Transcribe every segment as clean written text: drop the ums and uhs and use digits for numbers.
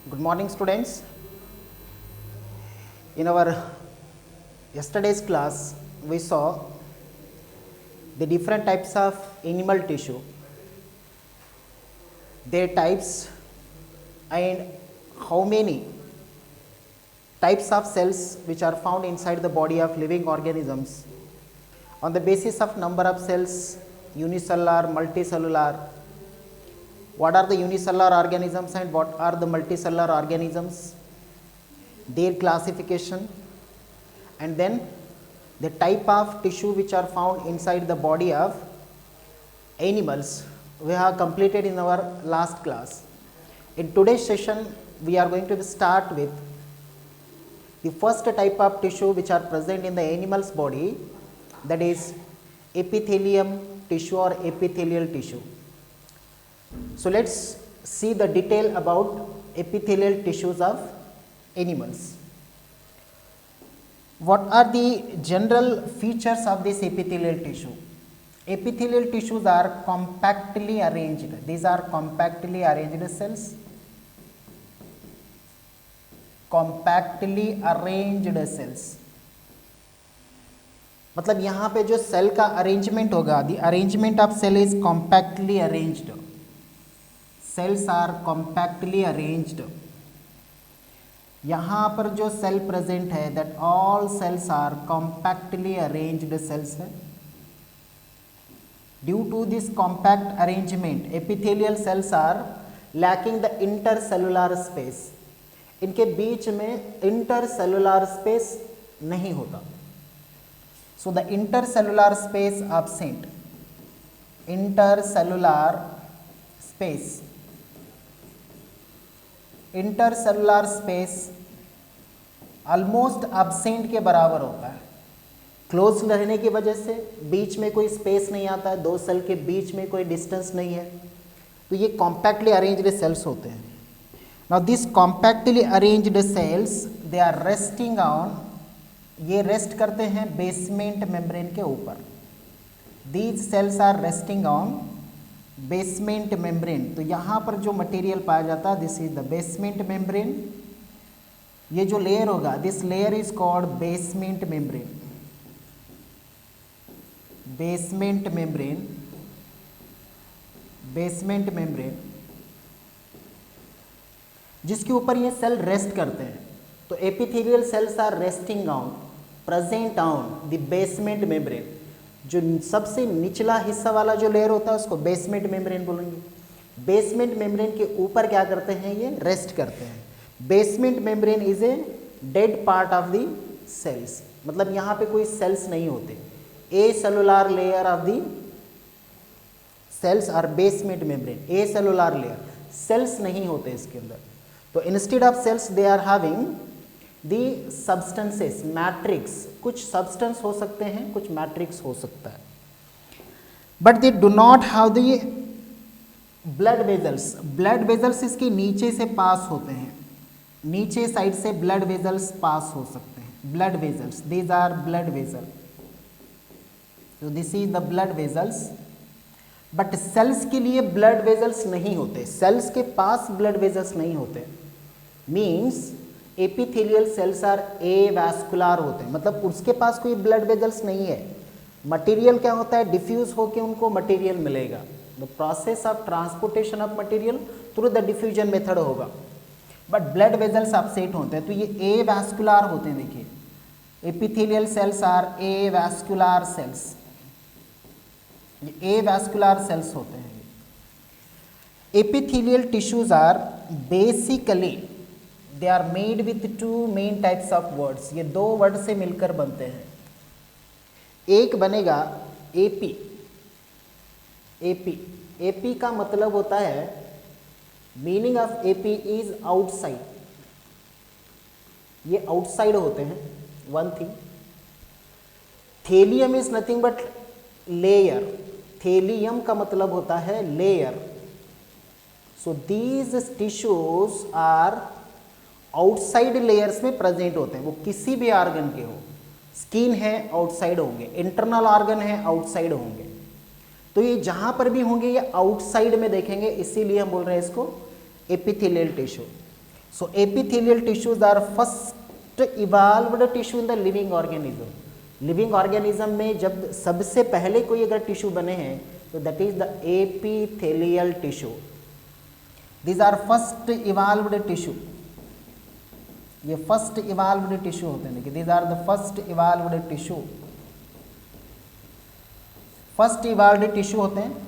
Good morning, students. In our yesterday's class, we saw the different types of animal tissue, their types, and how many types of cells which are found inside the body of living organisms on the basis of number of cells, unicellular, multicellular. What are the unicellular organisms and what are the multicellular organisms, their classification, and then the type of tissue which are found inside the body of animals we have completed in our last class. In today's session, we are going to start with the first type of tissue which are present in the animal's body, that is epithelium tissue or epithelial tissue. So let's see the detail about epithelial tissues of animals. What are the general features of this epithelial tissue? Epithelial tissues are compactly arranged. These are compactly arranged cells. Compactly arranged cells. मतलब यहाँ पे जो cell का arrangement होगा, the arrangement of cell is compactly arranged. Cells are compactly arranged. यहाँ पर जो cell present है, that all cells are compactly arranged cells है. Due to this compact arrangement, epithelial cells are lacking the intercellular space. इनके बीच में intercellular space नहीं होता. So the intercellular space absent. Intercellular space. Intercellular space almost absent के बराबर होता है. Close रहने की वजह से बीच में कोई स्पेस नहीं आता है, दो सेल के बीच में कोई डिस्टेंस नहीं है, तो ये कॉम्पैक्टली अरेंज्ड सेल्स होते हैं. Now this compactly arranged cells they are resting on, ये रेस्ट करते हैं बेसमेंट मेम्ब्रेन के ऊपर. These cells are resting on basement membrane. तो यहाँ पर जो मटेरियल पाया जाता है, this is the basement membrane. ये जो लेयर होगा, this layer is called basement membrane. Basement membrane, basement membrane जिसके ऊपर ये सेल रेस्ट करते हैं. तो epithelial cells are resting on, present on the basement membrane. जो सबसे निचला हिस्सा वाला जो लेयर होता है उसको बेसमेंट मेम्ब्रेन बोलेंगे. बेसमेंट मेम्ब्रेन के ऊपर क्या करते हैं, ये रेस्ट करते हैं. Basement membrane is a dead part of the cells, मतलब यहाँ पे कोई सेल्स नहीं होते. Acellular layer of the cells are basement membrane. Acellular layer, cells नहीं होते इसके अंदर. तो instead of cells they are having the substances, matrix. कुछ सब्सटेंस हो सकते हैं, कुछ मैट्रिक्स हो सकता है, but they do not have the blood vessels. Blood vessels इसके नीचे से पास होते हैं, नीचे साइड से ब्लड वेजल्स पास हो सकते हैं. Blood vessels, these are blood vessel. तो this is the blood vessels. But cells के लिए ब्लड वेजल्स नहीं होते, सेल्स के पास ब्लड वेजल्स नहीं होते. Means epithelial cells are avascular होते हैं, मतलब उसके पास कोई ब्लड वेजल्स नहीं है. मटेरियल क्या होता है, डिफ्यूज होकर उनको मटेरियल मिलेगा. The process of transportation of material through the diffusion method होगा. बट ब्लड वेजल्स अपसेट होते हैं, तो ये एवास्कुलर होते हैं. देखिए, epithelial cells are avascular cells, ये एवास्कुलर सेल्स होते हैं. Epithelial tissues are basically they are made with two main types of words. ये दो वर्ड से मिलकर बनते हैं. एक बनेगा एपी. एपी, एपी का मतलब होता है, meaning of epi is outside. ये आउटसाइड होते हैं, one thing. Thelium is nothing but layer. Thelium का मतलब होता है layer. So these tissues are outside layers में प्रेजेंट होते हैं. वो किसी भी ऑर्गन के हो, स्किन है आउटसाइड होंगे, इंटरनल ऑर्गन है आउटसाइड होंगे. तो ये जहाँ पर भी होंगे ये आउटसाइड में देखेंगे, इसीलिए हम बोल रहे हैं इसको epithelial tissue. So epithelial tissues are first evolved tissue in the living organism. Living organism में जब सबसे पहले कोई अगर टिश्यू बने हैं तो that is the epithelial tissue. These are first evolved tissue. ये फर्स्ट इवॉल्व्ड टिश्यू होते हैं. देखिए these are the first evolved tissue. First evolved tissue होते हैं.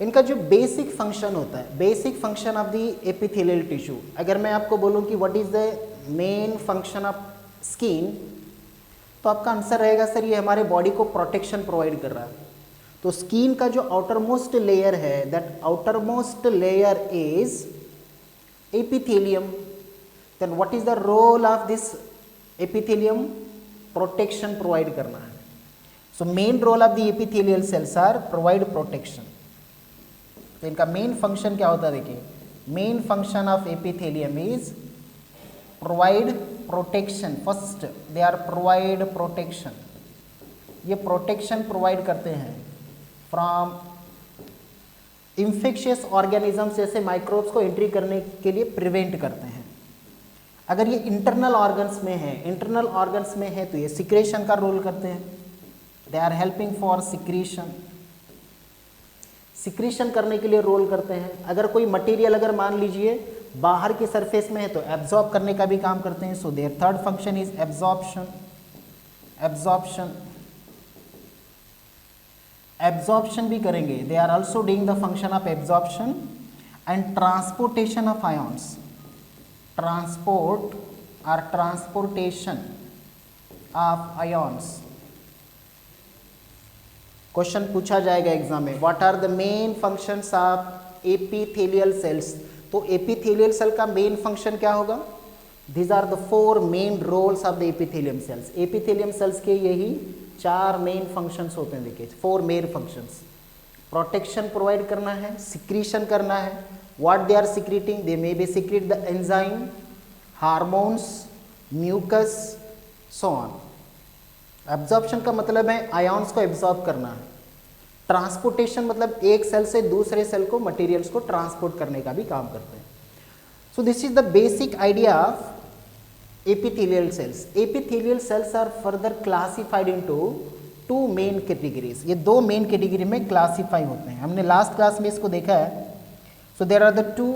इनका जो बेसिक फंक्शन होता है, basic function of the epithelial tissue, अगर मैं आपको बोलूं कि what is the main function of skin, तो आपका आंसर रहेगा सर ये हमारे बॉडी को प्रोटेक्शन प्रोवाइड कर रहा है. तो स्किन का जो आउटर मोस्ट लेयर है, that outermost layer is epithelium. Then what is the role of this epithelium? Protection provide करना है. So main role of the epithelial cells are provide protection. तो इनका मेन फंक्शन क्या होता है? देखिए main function of epithelium is provide protection. First they are provide protection. ये protection provide करते हैं फ्रॉम इंफेक्शियस ऑर्गेनिजम्स जैसे माइक्रोब्स को एंट्री करने के लिए प्रिवेंट करते हैं. अगर ये इंटरनल ऑर्गन्स में है, इंटरनल ऑर्गन्स में है तो ये सिक्रेशन का रोल करते हैं. They are helping for secretion. Secretion करने के लिए रोल करते हैं. अगर कोई मटेरियल अगर मान लीजिए बाहर की सरफेस में है तो एब्जॉर्ब करने का भी काम करते हैं. So their third function is absorption. Absorption absorption भी करेंगे. They are also doing the function of absorption and transportation of ions. Transport और ट्रांसपोर्टेशन ऑफ आयॉन्स. क्वेश्चन पूछा जाएगा एग्जाम में, what are the main functions of epithelial cells. तो epithelial cell का main function क्या होगा? These are the 4 main roles of the epithelium cells. Epithelium cells के यही 4 मेन फंक्शंस होते हैं. देखिए 4 मेन फंक्शंस. प्रोटेक्शन प्रोवाइड करना है, सिक्रीशन करना है. What they are secreting? They may be secrete the enzyme, hormones, mucus, so on. Absorption का मतलब है आयॉन्स को एब्जॉर्ब करना है. ट्रांसपोर्टेशन मतलब एक सेल से दूसरे सेल को मटेरियल्स को ट्रांसपोर्ट करने का भी काम करते हैं. So this is the basic idea of epithelial cells. Epithelial cells are further classified into 2 main categories. ये 2 मेन कैटेगरी में क्लासीफाई होते हैं. हमने लास्ट क्लास में इसको देखा है. सो देयर आर द 2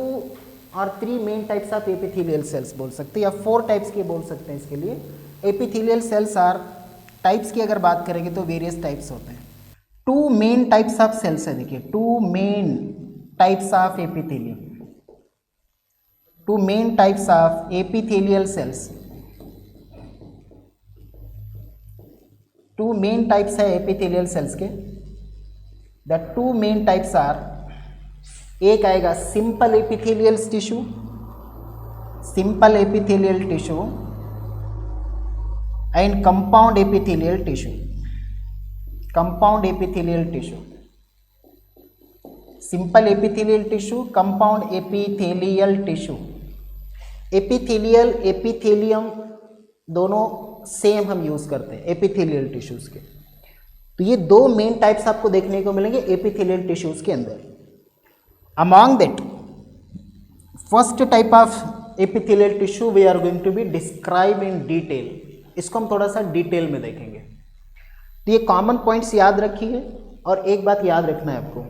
और 3 main types of epithelial sales बोल सकते हैं, या 4 टाइप्स के बोल सकते हैं. इसके लिए एपिथेलियल सेल्स आर, टाइप्स की अगर बात करेंगे तो वेरियस टाइप्स होते हैं. 2 मेन टाइप्स ऑफ सेल्स है. देखिए 2 main types of epithelium. 2 main types of epithelial sales. 2 main types है एपिथेलियल सेल्स के. द 2 मेन टाइप्स आर, एक आएगा simple epithelial tissue, simple epithelial tissue and compound epithelial tissue. Compound epithelial tissue, simple epithelial tissue, compound epithelial tissue. Epithelial, epithelium दोनों same हम use करते हैं epithelial tissues के. तो ये 2 मेन टाइप्स आपको देखने को मिलेंगे एपिथेलियल टिश्यूज के अंदर. Among that first type of epithelial tissue we are going to be describe in detail. इसको हम थोड़ा सा डिटेल में देखेंगे. तो ये कॉमन पॉइंट्स याद रखिए. और एक बात याद रखना है आपको,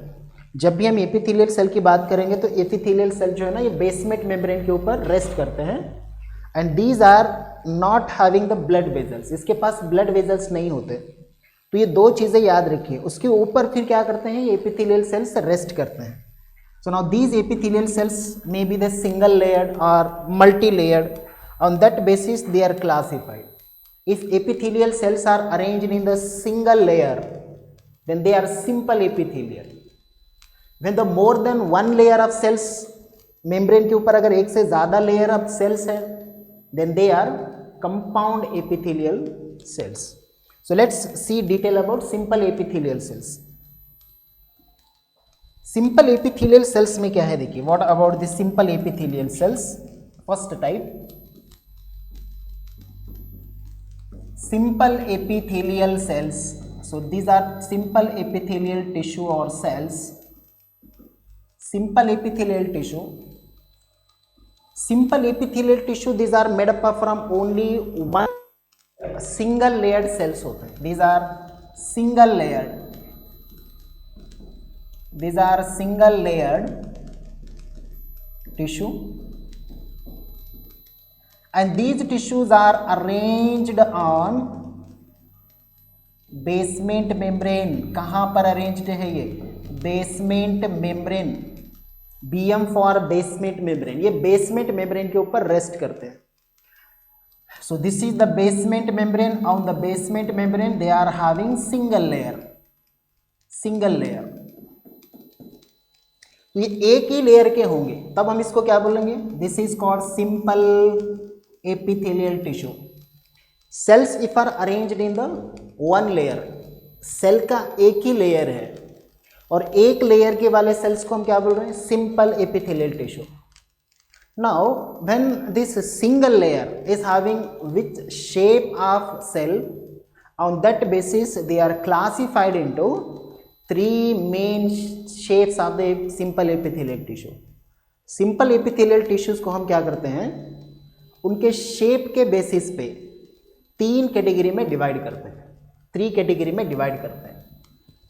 जब भी हम एपिथेलियल सेल की बात करेंगे तो एपिथेलियल सेल जो है ना, ये बेसमेंट मेम्ब्रेन के ऊपर रेस्ट करते हैं. And these are not having the blood vessels. इसके पास ब्लड वेजल्स नहीं होते. तो ये 2 चीज़ें याद रखिए. उसके ऊपर फिर क्या करते हैं, ये एपिथेलियल सेल्स रेस्ट करते हैं. So now these epithelial cells may be the single layered और multi layered. On that basis they are classified. If epithelial cells are arranged in the single layer, then they are simple epithelial. When the more than one layer of cells, membrane के ऊपर अगर एक से ज़्यादा layer of cells है, then they are compound epithelial cells. So let's see detail about simple epithelial cells. Simple epithelial cells में क्या है देखिए. What about the simple epithelial cells? First type, simple epithelial cells. So these are simple epithelial tissue or cells. Simple epithelial tissue. Simple epithelial tissue, these are made up from only one single layered cells होते हैं. These are single layered tissue, and these tissues are arranged on basement membrane. कहाँ पर arranged है ये? Basement membrane. BM for basement membrane. ये basement membrane के ऊपर rest करते हैं. So this is the basement membrane. On the basement membrane they are having single layer. ये एक ही लेयर के होंगे, तब हम इसको क्या बोलेंगे? This is called simple epithelial tissue. Cells if are arranged in the one layer, cell का एक ही लेयर है और एक लेयर के वाले सेल्स को हम क्या बोल रहे हैं? Simple epithelial tissue. Now when this single layer is having which shape of cell, on that basis they are classified into three main shapes of the simple epithelial tissue. Simple epithelial tissues को हम क्या करते हैं? उनके shape के basis पे 3 category में divide करते हैं, 3 कैटेगरी में डिवाइड करते हैं.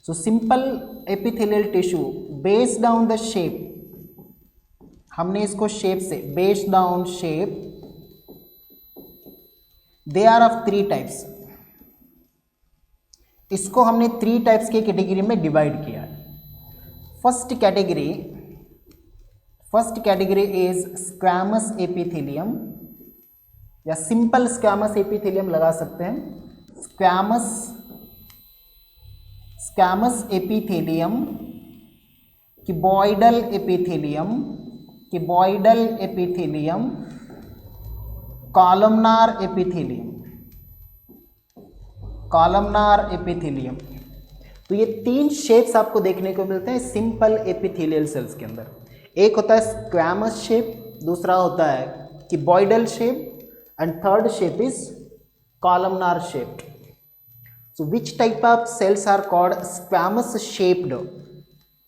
So simple epithelial tissue based on the shape, हमने इसको शेप से based on shape, they are of 3 types. इसको हमने 3 टाइप्स की कैटेगरी में डिवाइड किया है. First category is squamous epithelium, या सिंपल स्क्वैमस एपिथेलियम लगा सकते हैं. Squamous epithelium, cuboidal epithelium, columnar epithelium. तो ये 3 शेप्स आपको देखने को मिलते हैं सिंपल एपिथेलियल सेल्स के अंदर. एक होता है स्क्वैमस शेप, दूसरा होता है cuboidal shape, and third shape is columnar shaped. So which type of cells are called squamous shaped?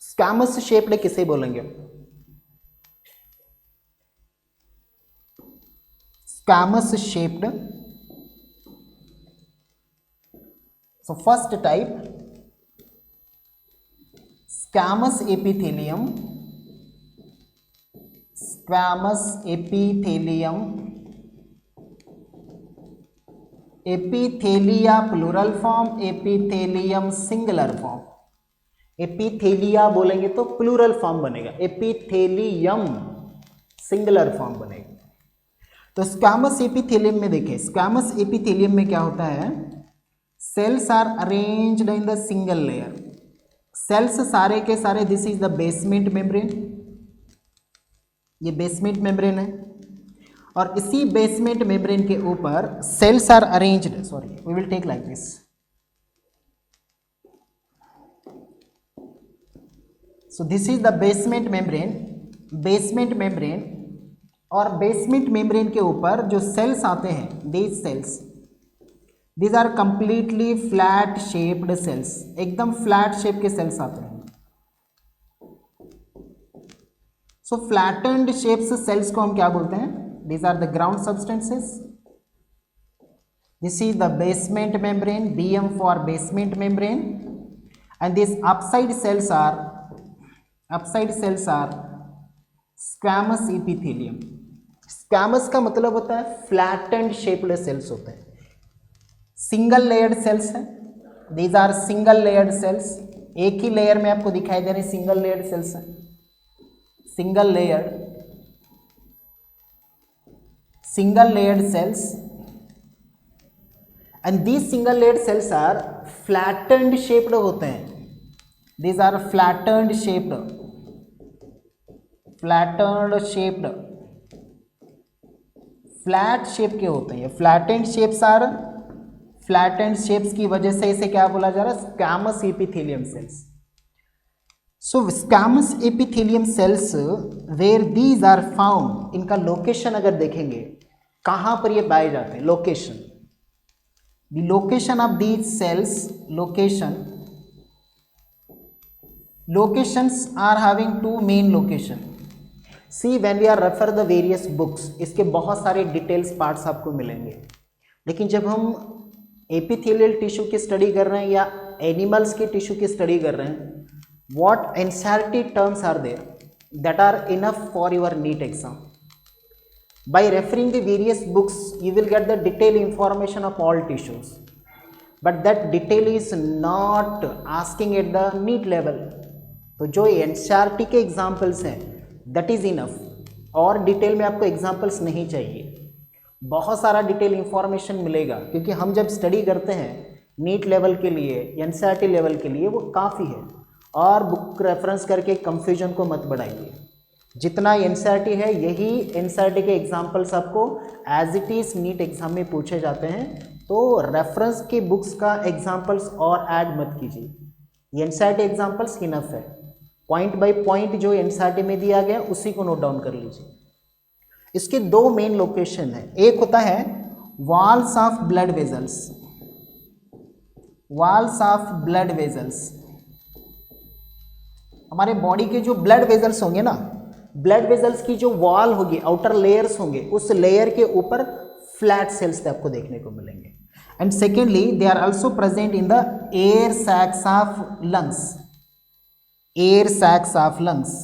Squamous shaped किसे बोलेंगे? Squamous shaped. So first type, squamous epithelium, epithelia plural form, epithelium singular form. Epithelia बोलेंगे तो plural form बनेगा, epithelium singular form बनेगा. तो squamous epithelium में देखें, squamous epithelium में क्या होता है? Cells are arranged in the single layer. Cells सारे के सारे, this is the basement membrane, ये बेसमेंट मेम्ब्रेन है, और इसी बेसमेंट मेम्ब्रेन के ऊपर cells are arranged. Sorry, we will take like this. So this is the basement membrane. और बेसमेंट मेम्ब्रेन के ऊपर जो सेल्स आते हैं, these are completely flat shaped cells, एकदम फ्लैट शेप के सेल्स आते हैं. सो फ्लैटेंड शेप्स सेल्स को हम क्या बोलते हैं? these are the ground substances. This is the basement membrane, BM for basement membrane, and these upside cells are squamous epithelium. Squamous का मतलब होता है फ्लैटेंड शेप्ड सेल्स होते हैं, सिंगल लेयर्ड सेल्स हैं. These are single layered cells, एक ही layer में आपको दिखाई दे रहे सिंगल लेयर्ड सेल्स हैं. Single layered cells, and these single layered cells are flattened shaped होते हैं. These are flattened shaped, flat shape के होते हैं. फ्लैटेंड शेप्स की वजह से इसे क्या बोला जा रहा है? Squamous epithelium cells. So squamous epithelium cells where these are found, इनका लोकेशन अगर देखेंगे कहाँ पर ये पाए जाते हैं? Location, the location of these cells, locations are having 2 main location. See when we are refer the various books, इसके बहुत सारे डिटेल्स पार्ट्स आपको मिलेंगे, लेकिन जब हम एपिथेलियल टिश्यू की स्टडी कर रहे हैं या एनिमल्स की टिश्यू की स्टडी कर रहे हैं, what NCERT terms are there that are enough for your NEET exam. By referring the various books, you will get the detailed information of all tissues, but that detail is not asking at the NEET level. तो जो NCERT के examples हैं that is enough, और detail में आपको examples नहीं चाहिए. बहुत सारा डिटेल इंफॉर्मेशन मिलेगा, क्योंकि हम जब स्टडी करते हैं नीट लेवल के लिए, NCERT लेवल के लिए, वो काफ़ी है. और बुक रेफरेंस करके कंफ्यूजन को मत बढ़ाइए. जितना NCERT है यही NCERT के एग्जाम्पल्स आपको as it is NEET exam में पूछे जाते हैं. तो रेफरेंस के बुक्स का एग्जाम्पल्स और ऐड मत कीजिए. NCERT एग्जाम्पल्स इनफ है. पॉइंट बाय पॉइंट जो NCERT में दिया गया उसी को नोट डाउन कर लीजिए. इसके दो मेन लोकेशन है. एक होता है walls of blood vessels. Walls of blood vessels, हमारे बॉडी के जो ब्लड वेजल्स होंगे ना, ब्लड वेजल्स की जो वॉल होगी, आउटर लेयर्स होंगे, उस लेयर के ऊपर फ्लैट सेल्स आपको देखने को मिलेंगे. And secondly they are also present in the air sacs of lungs. Air sacs of lungs,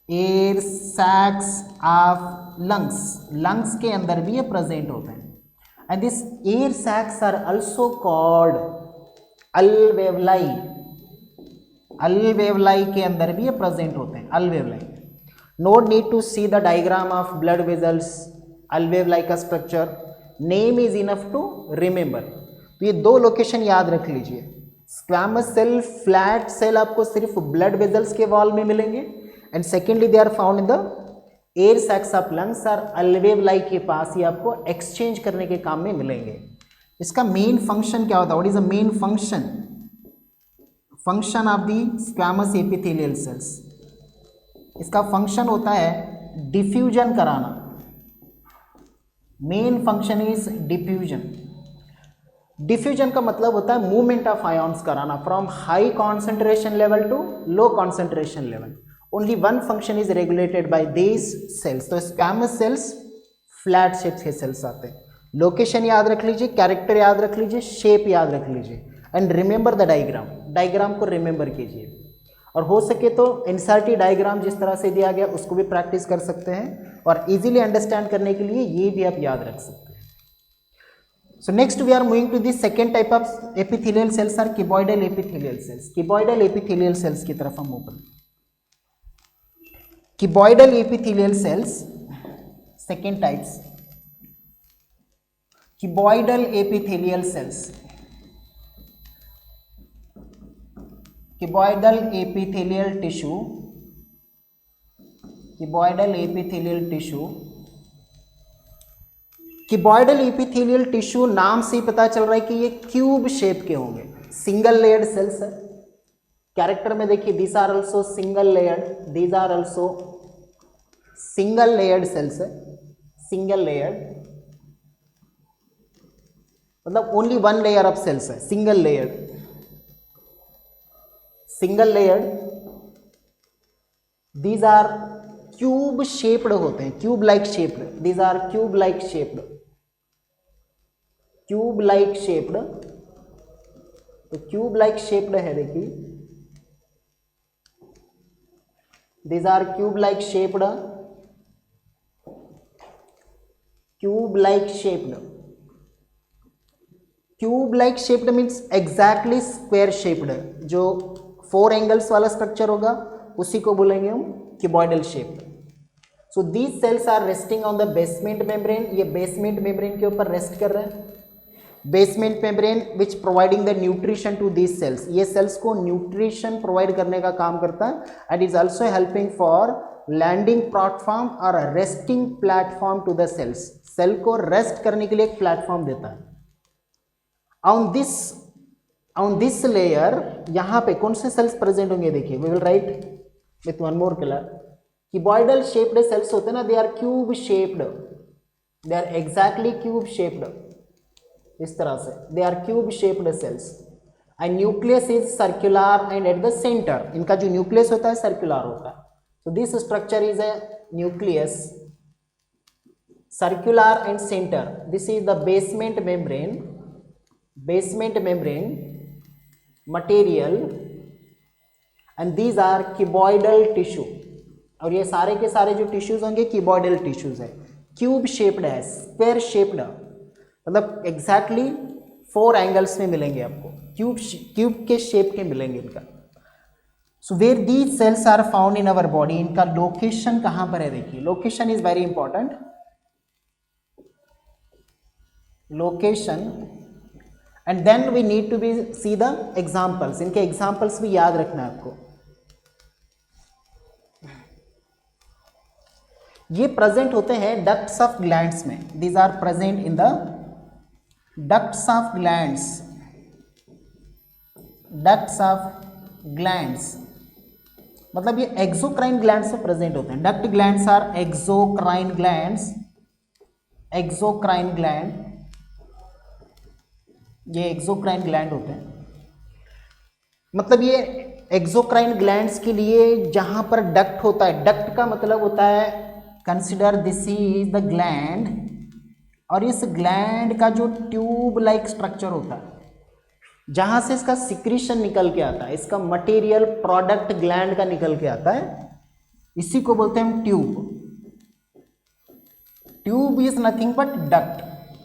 air sacs of lungs, lungs के अंदर भी ये प्रेजेंट होते हैं. And this air sacs are also called alveoli. Alveoli के अंदर भी ये प्रेजेंट होते हैं. Alveoli, no need to see the diagram of blood vessels. Alveoli का structure, name is enough to remember. तो ये दो लोकेशन याद रख लीजिए. स्क्वैमस सेल, फ्लैट सेल आपको सिर्फ ब्लड वेजल्स के वॉल में मिलेंगे. And secondly they are found in the air sacs of lungs और अल्वेवलाई के पास ये आपको एक्सचेंज करने के काम में मिलेंगे. इसका मेन फंक्शन क्या होता है? What is the main function? Function of the squamous epithelial cells. इसका फंक्शन होता है डिफ्यूजन कराना. Main function is diffusion. Diffusion का मतलब होता है मूवमेंट ऑफ आयॉन्स कराना from high concentration level to low concentration level. Only one function is regulated by these cells. तो स्क्वैमस सेल्स फ्लैट शेप के सेल्स आते हैं. लोकेशन याद रख लीजिए, कैरेक्टर याद रख लीजिए, शेप याद रख लीजिए. And remember the diagram. Diagram को रिमेंबर कीजिए. और हो सके तो NCERT डायग्राम जिस तरह से दिया गया उसको भी प्रैक्टिस कर सकते हैं, और इजीली अंडरस्टैंड करने के लिए ये भी आप याद रख सकते हैं. So next we are moving to the second type of epithelial cells are cuboidal epithelial cells. Cuboidal epithelial cells की तरफ हम मूव करें. Cuboidal epithelial cells second types. Cuboidal epithelial cells. Cuboidal epithelial tissue. Cuboidal epithelial tissue. Cuboidal epithelial tissue नाम से ही पता चल रहा है कि ये क्यूब शेप के होंगे. सिंगल लेयर्ड सेल्स है. कैरेक्टर में देखिए, these are also single layered. These are also single layered cells है. सिंगल लेयर्ड मतलब only one layer of cells है. Single layered. Single layered. These are cube shaped होते हैं. Cube like shaped. These are cube like shaped. Cube like shaped. तो cube like shaped है. देखिए, these are cube like shaped. Cube like shaped. Cube like shaped means exactly square shaped. जो 4 angles वाला structure होगा उसी को बोलेंगे हम cuboidal shaped. So these cells are resting on the basement membrane. ये बेसमेंट मेम्ब्रेन के ऊपर रेस्ट कर रहे हैं. Basement membrane which providing the nutrition to these cells. ये सेल्स को न्यूट्रिशन प्रोवाइड करने का काम करता है. And is also helping for landing platform और resting platform to the cells. Cell को रेस्ट करने के लिए एक प्लेटफॉर्म देता है. ऑन दिस लेयर यहाँ पे कौन से सेल्स प्रेजेंट होंगे? देखिए, we will write with one more colour. Cuboidal shaped cells होते हैं ना, they are cube shaped. They are exactly cube shaped. इस तरह से they are cube shaped cells. And nucleus is circular and at the centre, इनका जो nucleus होता है सर्कुलर होता है. So this structure is a nucleus, circular and center. This is the basement membrane material, and these are cuboidal tissue. और ये सारे के सारे जो टिश्यूज होंगे क्यूबॉइडल टिश्यूज है, क्यूब शेप्ड है, स्क्वायर शेप्ड, मतलब एग्जैक्टली 4 एंगल्स में मिलेंगे आपको, क्यूब के शेप के मिलेंगे इनका. So where these cells are found in our body, इनका लोकेशन कहां पर है, देखिए location is very important. Location and then we need to be see the examples, इनके एग्जाम्पल्स भी याद रखना है आपको. ये प्रेजेंट होते हैं डक्ट्स ऑफ ग्लैंड्स में, these are present in the ducts of glands, ducts of glands, मतलब ये एक्सोक्राइन ग्लैंड्स में प्रेजेंट होते हैं. Duct glands are exocrine glands, exocrine gland, ये एक्सोक्राइन ग्लैंड होते हैं. मतलब ये एक्सोक्राइन ग्लैंड्स के लिए जहां पर डक्ट होता है, डक्ट का मतलब होता है, consider this is the gland, और इस ग्लैंड का जो ट्यूब लाइक स्ट्रक्चर होता है, जहां से इसका सिक्रीशन निकल के आता है, इसका मटेरियल प्रोडक्ट ग्लैंड का निकल के आता है, इसी को बोलते हैं हम tube. Tube is nothing but duct.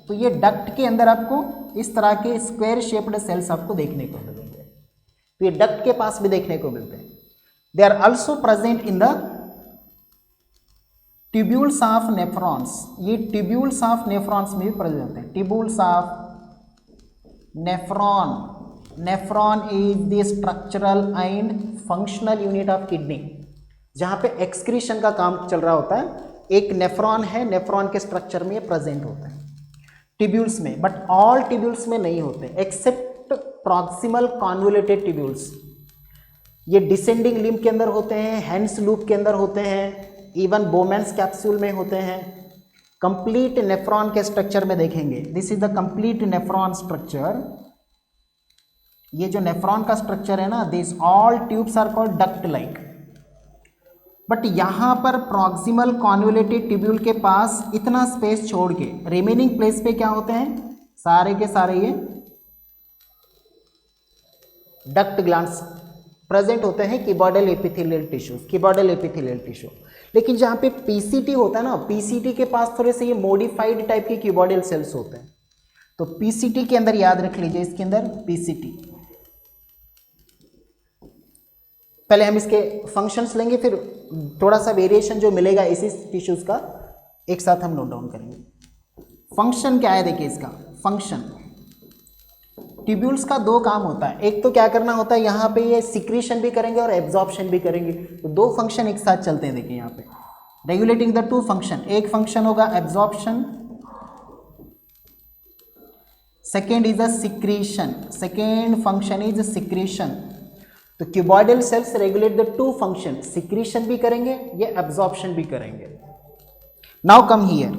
तो ये डक्ट के अंदर आपको इस तरह के स्क्वायर शेप्ड सेल्स आपको देखने को मिलेंगे, तो ये डक्ट के पास भी देखने को मिलते हैं. They are also present in the tubules of nephrons, ये ट्यूब्यूल्स ऑफ नेफ्रॉन्स में भी प्रेजेंट होते हैं. Tubules of nephron, nephron is the structural and functional unit of kidney, जहां पे एक्सक्रीशन का काम चल रहा होता है, एक नेफ्रॉन है, नेफ्रॉन के स्ट्रक्चर में प्रेजेंट होते हैं ट्यूब्यूल्स में, बट ऑल ट्यूब्यूल्स में नहीं होते एक्सेप्ट प्रॉक्सिमल कॉन्वोल्यूटेड ट्यूब्यूल्स. ये डिसेंडिंग लिम्ब के अंदर होते हैं, हैंड्स लूप के अंदर होते हैं, इवन बोमेंस कैप्सूल में होते हैं. कंप्लीट नेफ्रॉन के स्ट्रक्चर में देखेंगे, this is the complete nephron structure. ये जो नेफ्रॉन का स्ट्रक्चर है ना, this all tubes are called duct like. But यहां पर प्रॉक्सिमल कॉन्वोल्यूटेड ट्यूब्यूल के पास इतना स्पेस छोड़ के रिमेनिंग प्लेस पे क्या होते हैं, सारे के सारे ये डक्ट ग्लैंड्स प्रेजेंट होते हैं, cuboidal epithelial tissues, cuboidal epithelial tissue. लेकिन जहाँ पे पीसीटी होता है ना, पीसीटी के पास थोड़े से ये मॉडिफाइड टाइप के क्यूबॉइडल सेल्स होते हैं. तो पीसीटी के अंदर याद रख लीजिए, इसके अंदर पीसीटी, पहले हम इसके फंक्शंस लेंगे, फिर थोड़ा सा वेरिएशन जो मिलेगा इसी टिश्यूज का एक साथ हम नोट डाउन करेंगे. फंक्शन क्या है, देखिए इसका फंक्शन. ट्यूब्यूल्स का 2 काम होता है, एक तो क्या करना होता है, यहाँ पे ये सिक्रीशन भी करेंगे और एब्जॉर्प्शन भी करेंगे, तो 2 फंक्शन एक साथ चलते हैं. देखिए यहाँ पे रेगुलेटिंग द 2 फंक्शन, एक फंक्शन होगा absorption, second is a secretion, second function is secretion. तो cuboidal cells regulate the 2 function, secretion भी करेंगे, ये एब्जॉर्प्शन भी करेंगे. नाउ कम हियर,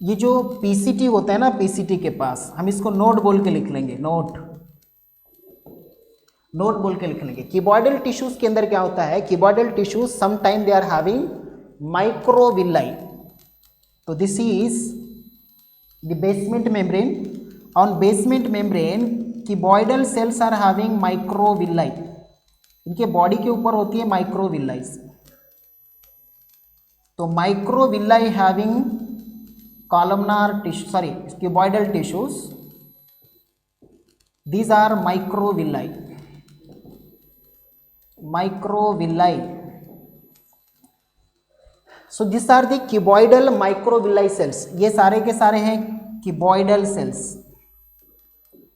ये जो पीसीटी होता है ना, पीसीटी के पास हम इसको नोट बोल के लिख लेंगे, नोट बोल के लिख लेंगे. क्यूबॉइडल टिश्यूज के अंदर क्या होता है, cuboidal tissues some time they are having microvilli. तो this is the basement membrane. On basement membrane cuboidal cells are having microvilli, इनके बॉडी के ऊपर होती है माइक्रोविलाइज. तो microvilli having columnar tissue, sorry, cuboidal tissues, these are microvilli, so these are the cuboidal microvilli cells. ये सारे के सारे हैं cuboidal cells,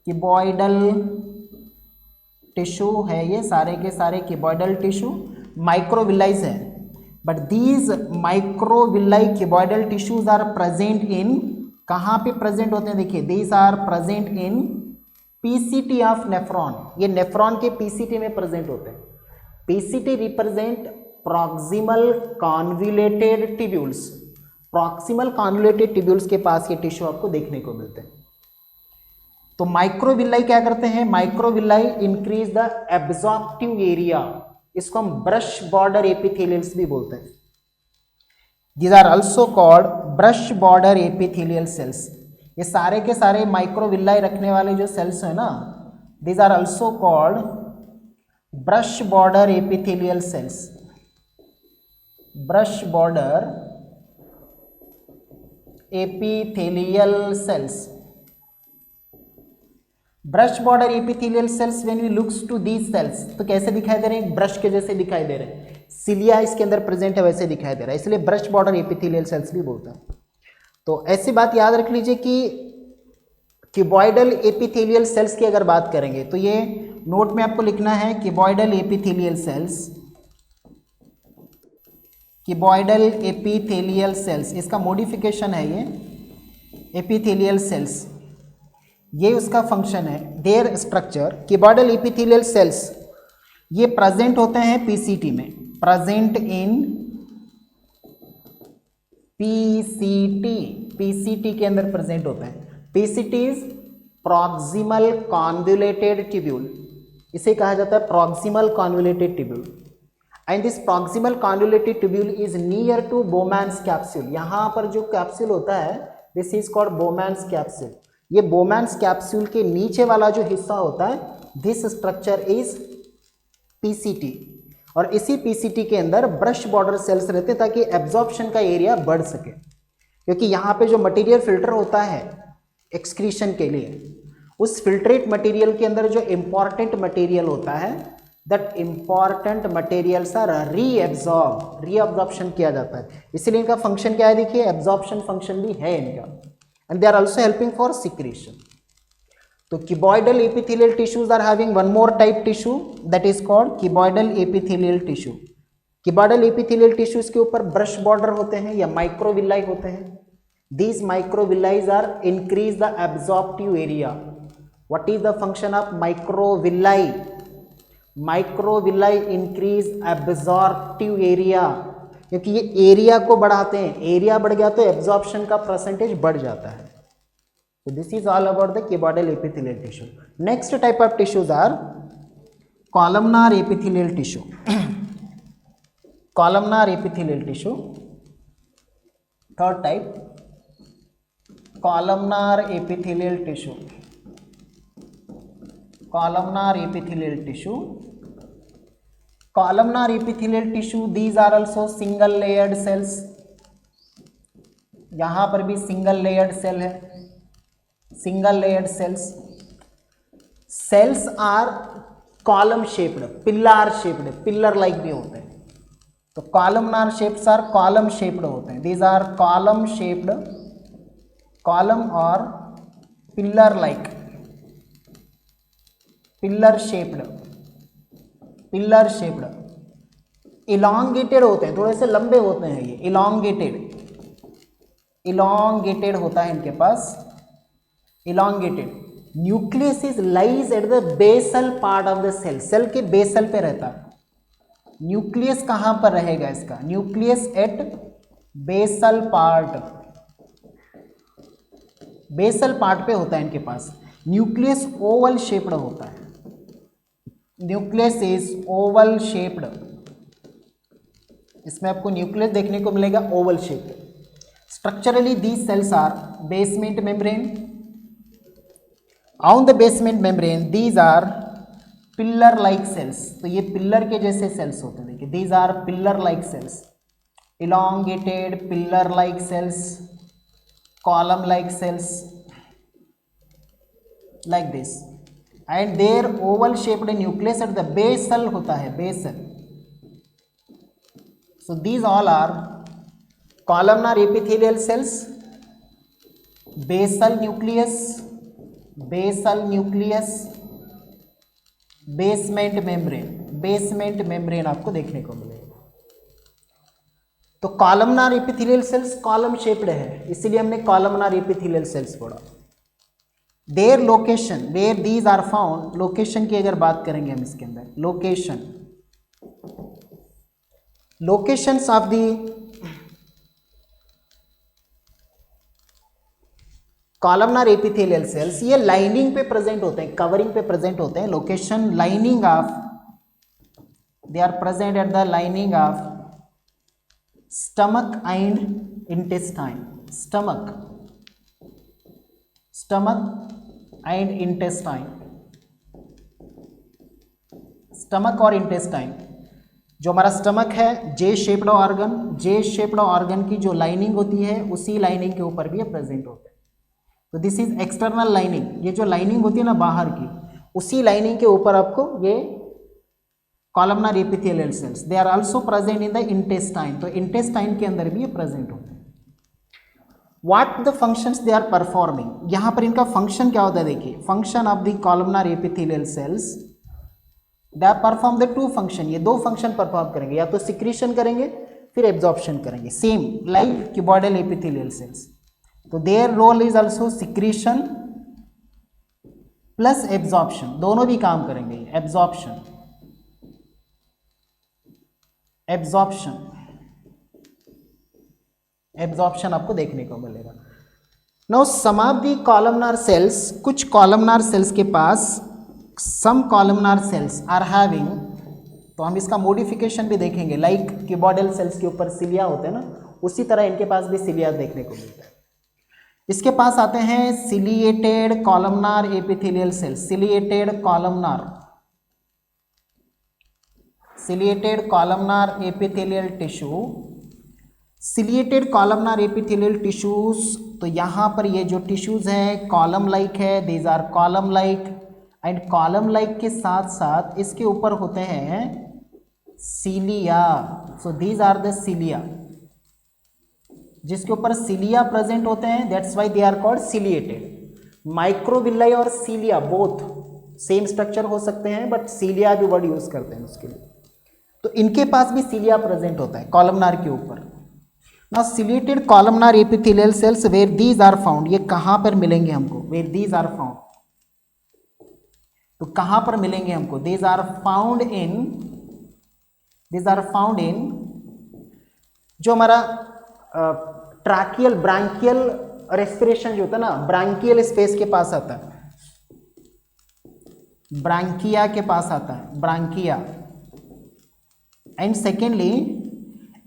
cuboidal tissue है, ये सारे के सारे cuboidal tissue microvilli है. But these microvilli cuboidal tissues are present in, कहाँ पे प्रेजेंट होते हैं, देखिए these are present in PCT of nephron, ये नेफ्रॉन के पीसीटी में प्रेजेंट होते हैं. PCT represent proximal convoluted tubules, proximal convoluted tubules के पास ये टिश्यू आपको देखने को मिलते हैं. तो माइक्रोविलाई क्या करते हैं, microvilli increase the absorptive area, इसको हम ब्रश बॉर्डर एपिथेलियल्स भी बोलते हैं। These are also called brush border epithelial cells. ये सारे के सारे माइक्रोविलाई रखने वाले जो सेल्स हैं ना, these are also called brush border epithelial cells. Brush border epithelial cells, brush border epithelial cells when we looks to these cells, तो कैसे दिखाई दे रहे हैं, ब्रश के जैसे दिखाई दे रहे हैं, सिलिया इसके अंदर प्रेजेंट है वैसे दिखाई दे रहा है, इसलिए ब्रश बॉर्डर एपिथेलियल सेल्स भी बोलते हैं। तो ऐसी बात याद रख लीजिए कि क्यूबॉइडल एपिथेलियल सेल्स की अगर बात करेंगे तो ये नोट में आपको लिखना है cuboidal epithelial cells, cuboidal epithelial cells, इसका मॉडिफिकेशन है ये एपिथेलियल सेल्स, ये उसका फंक्शन है। There structure cuboidal epithelial cells ये प्रेजेंट होते हैं पीसीटी में, प्रेजेंट इन पीसीटी, पीसीटी के अंदर प्रेजेंट होते हैं। PCT is proximal convoluted tubule, इसे कहा जाता है proximal convoluted tubule, and this proximal convoluted tubule is near to Bowman's capsule. यहाँ पर जो कैप्सूल होता है this is called Bowman's capsule. ये बोमैन्स कैप्सूल के नीचे वाला जो हिस्सा होता है दिस स्ट्रक्चर इज पीसीटी, और इसी पीसीटी के अंदर ब्रश बॉर्डर सेल्स रहते हैं ताकि एब्जॉर्प्शन का एरिया बढ़ सके, क्योंकि यहाँ पे जो मटेरियल फिल्टर होता है एक्सक्रीशन के लिए, उस फिल्ट्रेट मटेरियल के अंदर जो इम्पॉर्टेंट मटेरियल होता है that important materials are reabsorption किया जाता है, इसलिए इनका फंक्शन क्या है, देखिए एब्जॉर्प्शन फंक्शन भी है इनका, and they are also helping for secretion. तो cuboidal epithelial tissues are having one more type tissue that is called cuboidal epithelial tissue. cuboidal epithelial tissues के ऊपर ब्रश बॉर्डर होते हैं या माइक्रोविलाई होते हैं। These microvilli are increase the absorptive area. What is the function of microvilli? Microvilli increase absorptive area, क्योंकि ये area को बढ़ाते हैं, एरिया बढ़ गया तो एब्जॉर्प्शन का परसेंटेज बढ़ जाता है। So this is all about the cuboidal epithelial tissue. Next type of tissues are columnar epithelial tissue. Columnar epithelial tissue. Third type, columnar epithelial tissue. Columnar epithelial tissue. Columnar epithelial tissue, these are also single layered cells. यहाँ पर भी single layered cell है, single layered cells. Cells are column shaped, pillar shaped, pillar like भी होते हैं, तो columnar shapes are column shaped होते हैं, these are column shaped, column or pillar like, pillar shaped, pillar shaped, elongated होते हैं, थोड़े से लंबे होते हैं ये, elongated, elongated होता है इनके पास, elongated. Nucleus is lies at the basal part of the cell, cell के बेसल पे रहता है। न्यूक्लियस कहां पर रहेगा इसका, nucleus at basal part, basal part पे होता है इनके पास। न्यूक्लियस ओवल शेप्ड होता है, न्यूक्लियस इज ओवल शेप्ड, इसमें आपको न्यूक्लियस देखने को मिलेगा oval shaped. Structurally these cells are basement membrane, on the basement membrane these are pillar like cells, तो ये पिल्लर के जैसे सेल्स होते हैं, देखिए these are pillar like cells, elongated pillar like cells, column like cells like this, and their oval shaped nucleus at the basal होता है, basal. So these all are columnar epithelial cells, basal nucleus, basal nucleus, basement membrane, basement membrane आपको देखने को मिलेगा। तो columnar epithelial cells column shaped है, इसीलिए हमने कॉलमनार एपिथेलियल सेल्स पढ़ा। Their location, where these are found, location की अगर बात करेंगे हम इसके अंदर, location, locations of the columnar epithelial cells ये लाइनिंग पे प्रेजेंट होते हैं, कवरिंग पे प्रेजेंट होते हैं, location lining of, they are present at the lining of stomach and intestine, stomach and intestine, stomach और इंटेस्टाइन। जो हमारा स्टमक है जे शेप्ड ऑर्गन, जे शेप्ड ऑर्गन की जो लाइनिंग होती है उसी लाइनिंग के ऊपर भी ये प्रेजेंट होते हैं। तो दिस इज एक्सटर्नल लाइनिंग, ये जो लाइनिंग होती है ना बाहर की, उसी लाइनिंग के ऊपर आपको ये columnar epithelial cells, they are also present in the intestine, तो इंटेस्टाइन के अंदर भी ये प्रेजेंट होते हैं। What the functions they are performing, यहाँ पर इनका फंक्शन क्या होता है, देखिए function of the columnar epithelial cells, they are perform the two function, ये दो फंक्शन परफॉर्म करेंगे, या तो सिक्रीशन करेंगे फिर एब्जॉर्प्शन करेंगे, same like cuboidal epithelial cells. तो their role is also secretion plus absorption, दोनों भी काम करेंगे। एब्जॉर्प्शन, एब्जॉर्प्शन, एब्जॉर्प्शन आपको देखने को मिलेगा। Now some of the columnar cells, कुछ कॉलमनार सेल्स के पास, some columnar cells are having, तो हम इसका मॉडिफिकेशन भी देखेंगे, लाइक क्यूबॉइडल सेल्स के ऊपर सिलिया होते हैं ना, उसी तरह इनके पास भी सिलिया देखने को मिलता है। इसके पास आते हैं ciliated columnar epithelial cells, ciliated columnar, ciliated columnar epithelial tissue, ciliated columnar epithelial tissues. तो यहाँ पर ये जो टिश्यूज हैं कॉलम लाइक है, these are column like, and column like के साथ साथ इसके ऊपर होते हैं cilia, so these are the cilia, जिसके ऊपर सीलिया प्रेजेंट होते हैं, that's why they are called ciliated. Microvilli और सीलिया बोथ सेम स्ट्रक्चर हो सकते हैं, बट सीलिया भी वर्ड यूज करते हैं उसके लिए। तो इनके पास भी सीलिया प्रेजेंट होता है कॉलमनार के ऊपर। Now ciliated columnar epithelial cells where these are found, ये कहाँ पर मिलेंगे हमको, वेयर दीज आर फाउंड, तो कहाँ पर मिलेंगे हमको, these are found in, these are found in, जो हमारा ट्रैकियल ब्रांकियल रेस्पिरेशन जो होता है ना, ब्रांकियल स्पेस के पास आता है, ब्रांकिया के पास आता है, bronchia. And secondly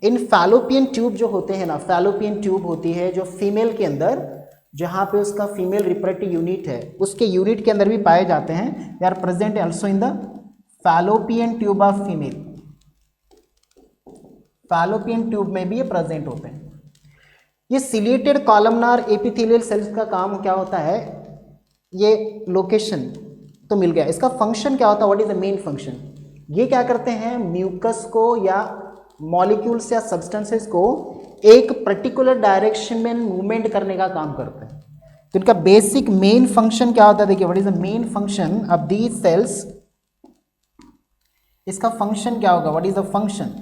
in fallopian tube जो होते हैं ना, फैलोपियन ट्यूब होती है जो फीमेल के अंदर, जहाँ पे उसका फीमेल रिप्रोडक्टिव यूनिट है उसके यूनिट के अंदर भी पाए जाते हैं, they are present also in the fallopian tube of female, fallopian tube में भी ये प्रेजेंट होते हैं। ये सिलिएटेड कॉलमनार एपिथेलियल सेल्स का काम क्या होता है, ये लोकेशन तो मिल गया, इसका फंक्शन क्या होता है, what is the main function, ये क्या करते हैं, म्यूकस को या मॉलिक्यूल्स या सब्सटेंसेस को एक पर्टिकुलर डायरेक्शन में मूवमेंट करने का काम करते हैं। तो इनका बेसिक मेन फंक्शन क्या होता है, देखिए what is the main function of these cells, इसका फंक्शन क्या होगा, what is the function,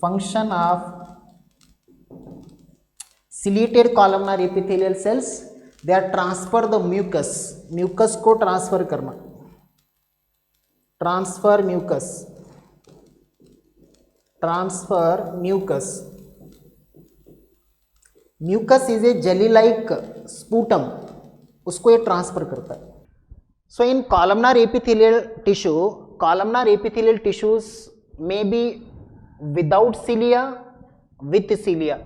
function of ciliated columnar epithelial cells, they are transfer the mucus, mucus को ट्रांसफर करना, transfer mucus, transfer mucus, mucus is a jelly like sputum, उसको ये transfer करता है। So in columnar epithelial tissue, columnar epithelial tissues में be without cilia, with cilia,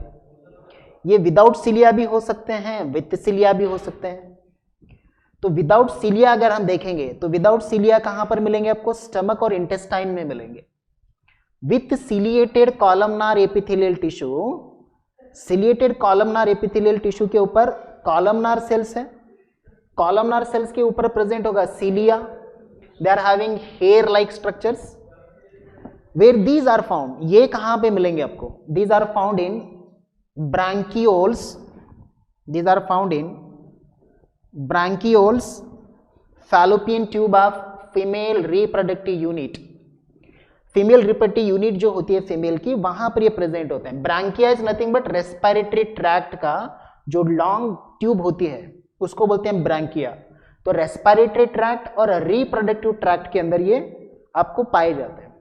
ये without सीलिया भी हो सकते हैं, विथ सीलिया भी हो सकते हैं। तो विदाउट सीलिया अगर हम देखेंगे तो विदाउट सीलिया कहां पर मिलेंगे आपको, स्टमक और इंटेस्टाइन में मिलेंगे। With ciliated columnar epithelial tissue, ciliated columnar epithelial tissue के ऊपर कॉलमनार सेल्स है, कॉलमनार सेल्स के ऊपर प्रेजेंट होगा cilia, they are having hair like structures, where these are found, ये कहां पे मिलेंगे आपको, these are found in bronchioles, these are found in bronchioles, fallopian tube of female reproductive unit, female reproductive unit जो होती है female की, वहां पर ये प्रेजेंट होते हैं। Bronchia is nothing but respiratory tract का जो लॉन्ग ट्यूब होती है उसको बोलते हैं ब्रांकिया। तो रेस्पिरेटरी ट्रैक्ट और रिप्रोडक्टिव ट्रैक्ट के अंदर ये आपको पाए जाते हैं।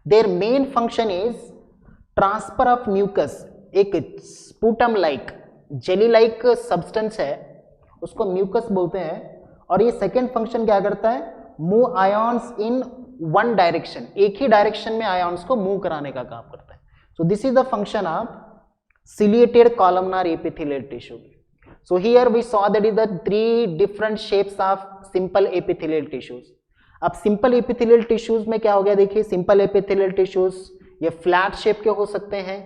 Their main function is transfer of mucus, एक sputum like jelly like substance है उसको म्यूकस बोलते हैं, और ये सेकेंड फंक्शन क्या करता है, move ions in one direction, एक ही डायरेक्शन में आयॉन्स को मूव कराने का काम करता है. सो this is the function of ciliated columnar epithelial tissue. So here we saw that is the three different shapes of simple epithelial tissues. अब simple epithelial tissues में क्या हो गया, देखिए simple epithelial tissues ये flat shape के हो सकते हैं,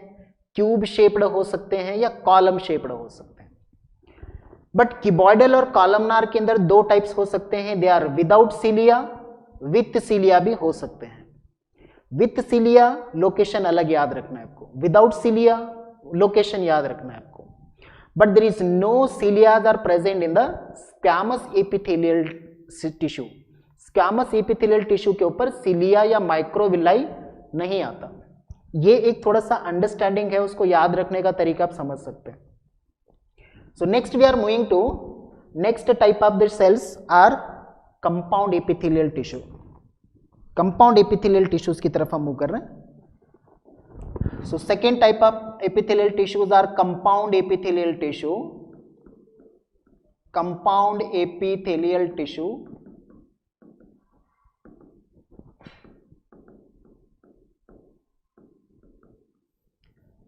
cube shaped हो सकते हैं, या column shaped हो सकते हैं. बट cuboidal और columnar के अंदर दो टाइप्स हो सकते हैं, they are without cilia, with cilia भी हो सकते हैं. with cilia लोकेशन अलग याद रखना है आपको, without cilia लोकेशन याद रखना है आपको. But there is no cilias are present in the squamous epithelial tissue. Squamous epithelial tissue के ऊपर सिलिया या माइक्रोविलाई नहीं आता. ये एक थोड़ा सा अंडरस्टैंडिंग है, उसको याद रखने का तरीका आप समझ सकते हैं. So next we are moving to next type of the cells are compound epithelial tissue. Compound epithelial tissues की तरफ हम मूव कर रहे हैं. So second type of epithelial tissues are compound epithelial tissue. Compound epithelial tissue.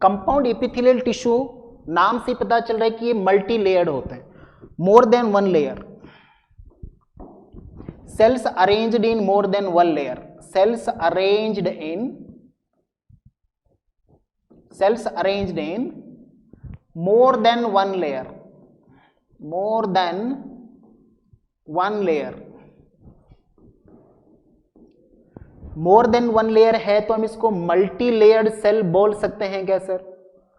Compound epithelial tissue नाम से पता चल रहा है कि ये मल्टी लेयर्ड होते हैं, मोर than one layer. Cells arranged in more than one layer. Cells arranged in more than one layer. More than one layer. More than one layer है तो हम इसको मल्टी लेयर्ड सेल बोल सकते हैं क्या सर?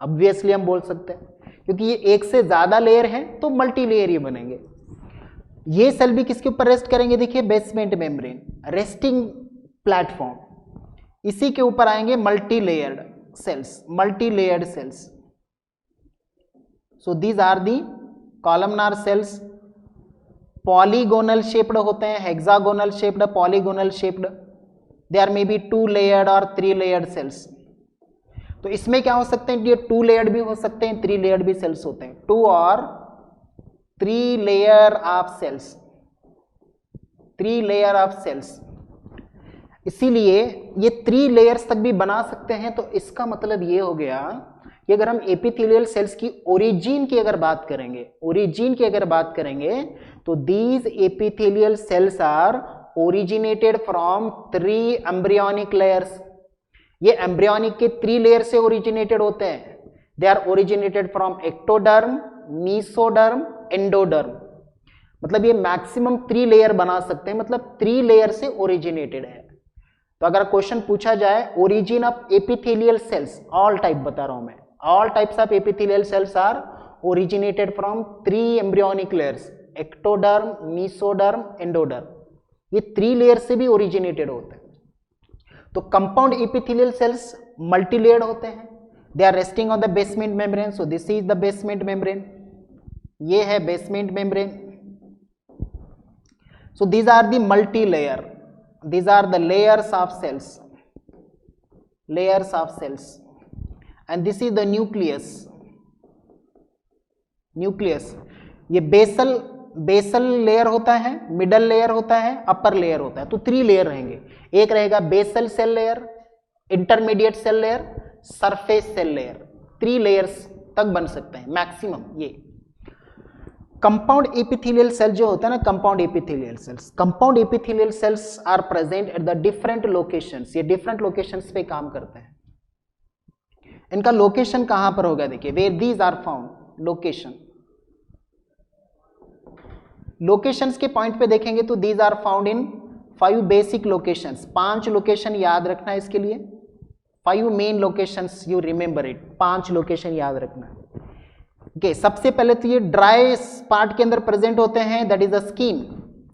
ऑब्वियसली हम बोल सकते हैं, क्योंकि ये एक से ज्यादा लेयर है तो मल्टी लेयर ही बनेंगे. ये सेल भी किसके ऊपर रेस्ट करेंगे, देखिए बेसमेंट मेम्ब्रेन, रेस्टिंग प्लेटफॉर्म, इसी के ऊपर आएंगे multi layered cells, multi-layered cells. So these are the columnar cells. Polygonal shaped होते हैं, hexagonal shaped, polygonal shaped. They are maybe 2-layered or 3-layered cells. तो इसमें क्या हो सकते हैं, ये 2-layered भी हो सकते हैं, 3-layered भी cells होते हैं. 2 और 3 layer of cells. 3 layer of cells. इसीलिए ये 3 लेयर्स तक भी बना सकते हैं. तो इसका मतलब ये हो गया कि अगर हम एपिथेलियल सेल्स की ओरिजिन की अगर बात करेंगे, तो these epithelial cells are originated from 3 embryonic layers. ये एम्ब्रियोनिक के 3 लेयर से ओरिजिनेटेड होते हैं. They are originated from ectoderm, mesoderm, endoderm. मतलब ये मैक्सिमम 3 लेयर बना सकते हैं, मतलब 3 लेयर से ओरिजिनेटेड है. तो अगर क्वेश्चन पूछा जाए origin of epithelial cells, all type बता रहा हूं मैं, all types of epithelial cells are originated from 3 embryonic layers, ectoderm, mesoderm, endoderm. ये 3 लेयर से भी ओरिजिनेटेड होते हैं. तो compound epithelial cells multi layered होते हैं. They are resting on the basement membrane. So this is the basement membrane, ये है basement membrane. So these are the multi layer. These are the layers of cells, and this is the nucleus. ये basal layer होता है, middle layer होता है, upper layer होता है. तो 3 लेयर रहेंगे. एक रहेगा basal cell layer, intermediate cell layer, surface cell layer. 3 layers तक बन सकते हैं मैक्सिमम. ये कंपाउंड एपिथेलियल सेल जो होता है ना, compound epithelial cells are present at the different locations. ये डिफरेंट लोकेशंस पे काम करते हैं. इनका लोकेशन कहां पर होगा, देखिए where these are found. Locations के पॉइंट पे देखेंगे तो these are found in 5 basic locations. 5 location याद रखना है इसके लिए. 5 main locations, you remember it. 5 location याद रखना है. ओके, सबसे पहले तो ये ड्राई पार्ट के अंदर प्रेजेंट होते हैं, दैट इज द स्किन.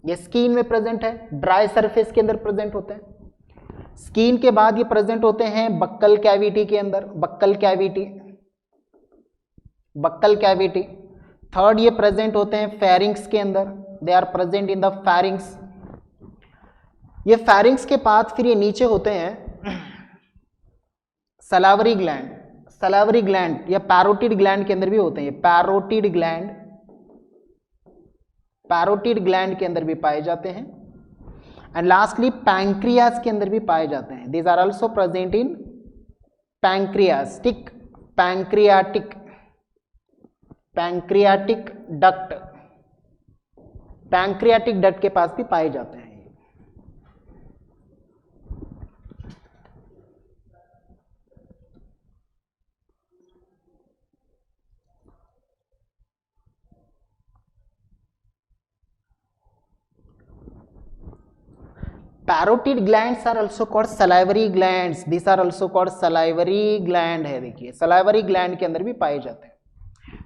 ये स्किन में प्रेजेंट है, ड्राई सरफेस के अंदर प्रेजेंट होते हैं. स्किन के बाद ये प्रेजेंट होते हैं बक्कल कैविटी के अंदर, बक्कल कैविटी. थर्ड ये प्रेजेंट होते हैं फेरिंग्स के अंदर, they are present in the pharynx. ये फेरिंग्स के बाद फिर ये नीचे होते हैं सलावरी ग्लैंड. सलावरी ग्लैंड या पैरोटिड ग्लैंड के अंदर भी होते हैं, पैरोटिड ग्लैंड के अंदर भी पाए जाते हैं। एंड लास्टली पैंक्रियाज के अंदर भी पाए जाते हैं। These are also present in pancreatic duct, pancreatic duct के पास भी पाए जाते हैं। Parotid glands are also called salivary glands, this are also called salivary gland है। देखिए सलाइवरी ग्लैंड के अंदर भी पाए जाते हैं।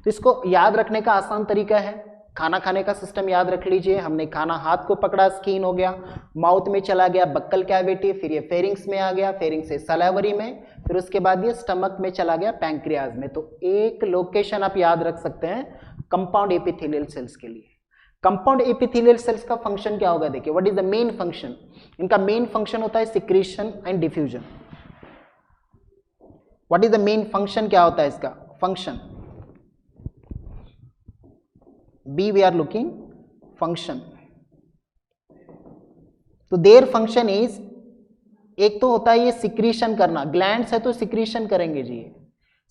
तो इसको याद रखने का आसान तरीका है, खाना खाने का सिस्टम याद रख लीजिए। हमने खाना हाथ को पकड़ा, स्किन हो गया, माउथ में चला गया बक्कल कैविटी, फिर ये फेरिंग्स में आ गया, फेरिंग्स से सलाइवरी में, फिर उसके बाद ये स्टमक में चला गया पैंक्रियाज में। तो एक लोकेशन आप याद रख सकते हैं कंपाउंड एपिथेलियल सेल्स के लिए। कंपाउंड एपिथेलियल सेल्स का फंक्शन क्या होगा? देखिए what is the main function. इनका मेन फंक्शन होता है secretion and diffusion. What is the main function? क्या होता है इसका function? Be we are looking function. तो देयर फंक्शन इज, एक तो होता है ये सिक्रीशन करना, ग्लैंड्स है तो सिक्रीशन करेंगे जी, ये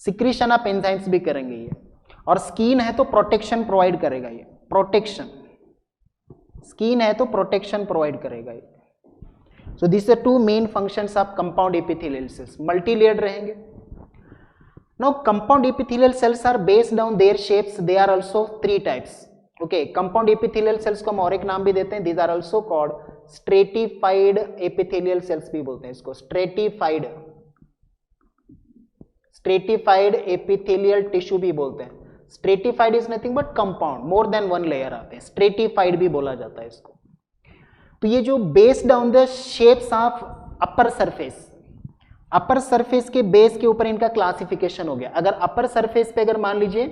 सिक्रीशन ऑफ एंजाइम्स भी करेंगे ये, और स्किन है तो प्रोटेक्शन प्रोवाइड करेगा ये, प्रोटेक्शन, स्किन है तो प्रोटेक्शन प्रोवाइड करेगा ये। So this are two main functions of compound epithelial cells, multilayered रहेंगे। Now compound epithelial cells are based on their shapes, they are also 3 types. Okay, compound epithelial cells को हम और एक नाम भी देते हैं, these are also called stratified epithelial cells भी बोलते हैं इसको, स्ट्रेटिफाइड एपिथेलियल टिश्यू भी बोलते हैं। Stratified is nothing but compound, more than 1 layer आते हैं, स्ट्रेटिफाइड भी बोला जाता है इसको। तो ये जो based on the shapes of upper surface, upper surface के बेस के ऊपर इनका क्लासिफिकेशन हो गया। अगर अपर सरफेस पे अगर मान लीजिए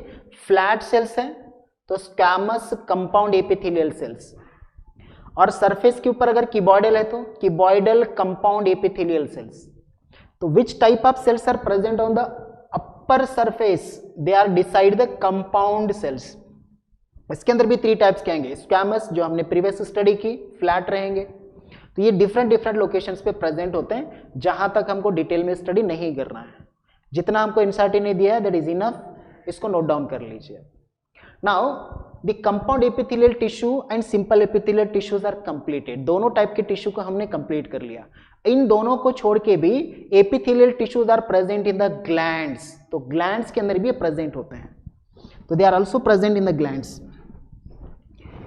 फ्लैट सेल्स हैं तो स्क्वैमस कंपाउंड एपिथेलियल सेल्स, और सरफेस के ऊपर अगर क्यूबॉइडल है तो क्यूबॉइडल कंपाउंड एपिथेलियल सेल्स। तो which type of cells are present on the upper surface, they are decide the compound cells. इसके अंदर भी 3 टाइप्स कहेंगे, स्क्वैमस जो हमने प्रीवियस स्टडी की, फ्लैट रहेंगे। तो ये डिफरेंट लोकेशंस पे प्रेजेंट होते हैं, जहां तक हमको डिटेल में स्टडी नहीं करना है। जितना हमको इंसाइट ने दिया है दैट इज इनफ, इसको नोट डाउन कर लीजिए। Now the compound epithelial tissue and simple epithelial tissues are completed. दोनों टाइप के टिश्यू को हमने कंप्लीट कर लिया। इन दोनों को छोड़ के भी epithelial tissues are present in the glands, तो ग्लैंड्स के अंदर भी प्रेजेंट होते हैं, तो they are also present in the glands.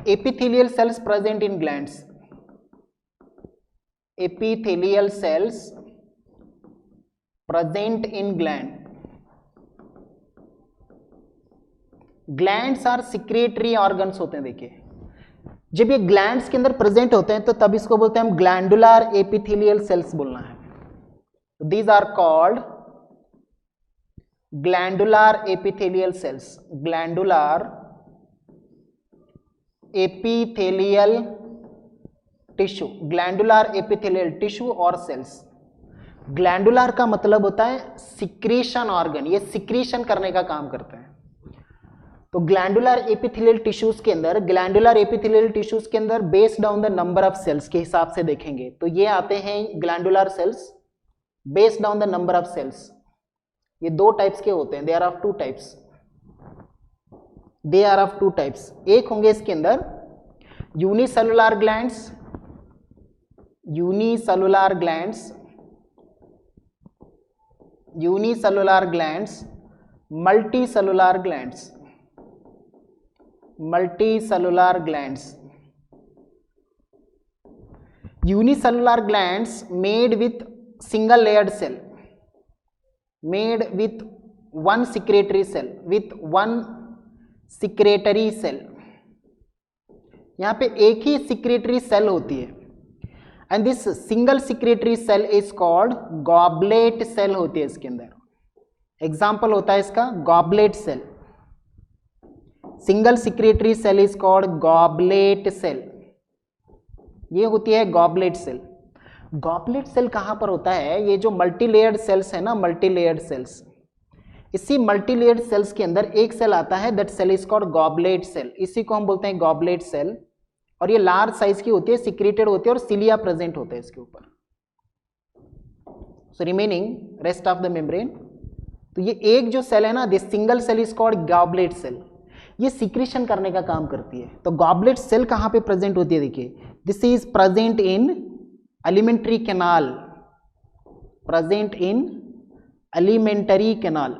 Epithelial cells present in glands, epithelial cells present in gland. Glands are secretory organs होते हैं। देखिए जब ये ग्लैंड्स के अंदर प्रेजेंट होते हैं तो तब इसको बोलते हैं हम ग्लैंडुलर एपिथेलियल सेल्स बोलना है। These are called glandular epithelial cells, glandular epithelial tissue, glandular epithelial tissue और सेल्स। ग्लैंडुलर का मतलब होता है सिक्रीशन ऑर्गन, ये सिक्रीशन करने का काम करते हैं। तो ग्लैंडुलर एपिथेलियल टिश्यूज के अंदर, ग्लैंडुलर एपिथेलियल टिश्यूज के अंदर based on the number of cells के हिसाब से देखेंगे तो ये आते हैं glandular cells based on the number of cells. ये 2 टाइप्स के होते हैं, they are of 2 types, they are of 2 types. एक होंगे इसके अंदर unicellular glands, unicellular glands, unicellular glands, multicellular glands, multicellular glands. Unicellular glands made with single layered cell, made with 1 secretory cell, with 1 secretory cell। यहां पे एक ही secretory cell होती है, and this single secretory cell is called goblet cell होती है इसके अंदर। Example होता है इसका goblet cell, single secretory cell is called goblet cell, ये होती है गॉबलेट सेल। गॉबलेट सेल कहां पर होता है? ये जो मल्टीलेयर्ड सेल्स है ना, मल्टीलेयर्ड सेल्स, इसी मल्टीलेयर्ड सेल्स के अंदर एक सेल आता है, that cell is called goblet cell, इसी को हम बोलते हैं गॉबलेट सेल, और ये लार्ज साइज की होती है, सिक्रेटेड होती है और सिलिया प्रेजेंट होते हैं इसके ऊपर। So remaining rest of the membrane, तो ये एक जो सेल है ना, this single cell is called goblet cell, ये सिक्रीशन करने का काम करती है। तो गॉबलेट सेल कहाँ पे प्रेजेंट होती है, देखिए this is present in alimentary canal, present in elementary canal,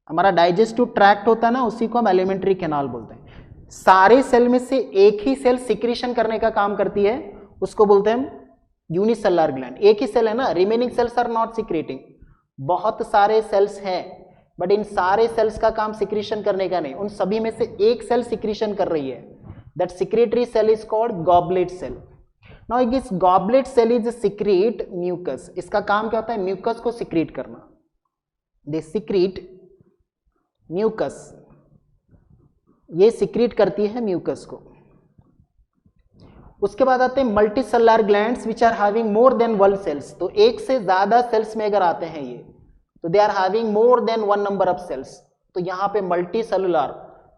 हमारा डाइजेस्टिव ट्रैक्ट होता है ना, उसी को हम एलिमेंट्री कैनाल बोलते हैं। सारे सेल में से एक ही सेल सिक्रीशन करने का काम करती है, उसको बोलते हैं हम यूनिसेलुलर ग्लैंड। एक ही सेल है ना, remaining cells are not secreting, बहुत सारे सेल्स हैं बट इन सारे सेल्स का काम सिक्रीशन करने का नहीं, उन सभी में से एक सेल सिक्रीशन कर रही है, that secretory cell is called goblet cell. Now this goblet cell is secrete mucus, इसका काम क्या होता है, म्यूकस को सिक्रीट करना, दे सिक्रीट म्यूकस, ये सिक्रीट करती है म्यूकस को। उसके बाद आते हैं multi cellular glands which are having more than one cells, तो एक से ज्यादा सेल्स में अगर आते हैं ये, तो they are having more than one number of cells, तो यहाँ पे मल्टी सेलुलर,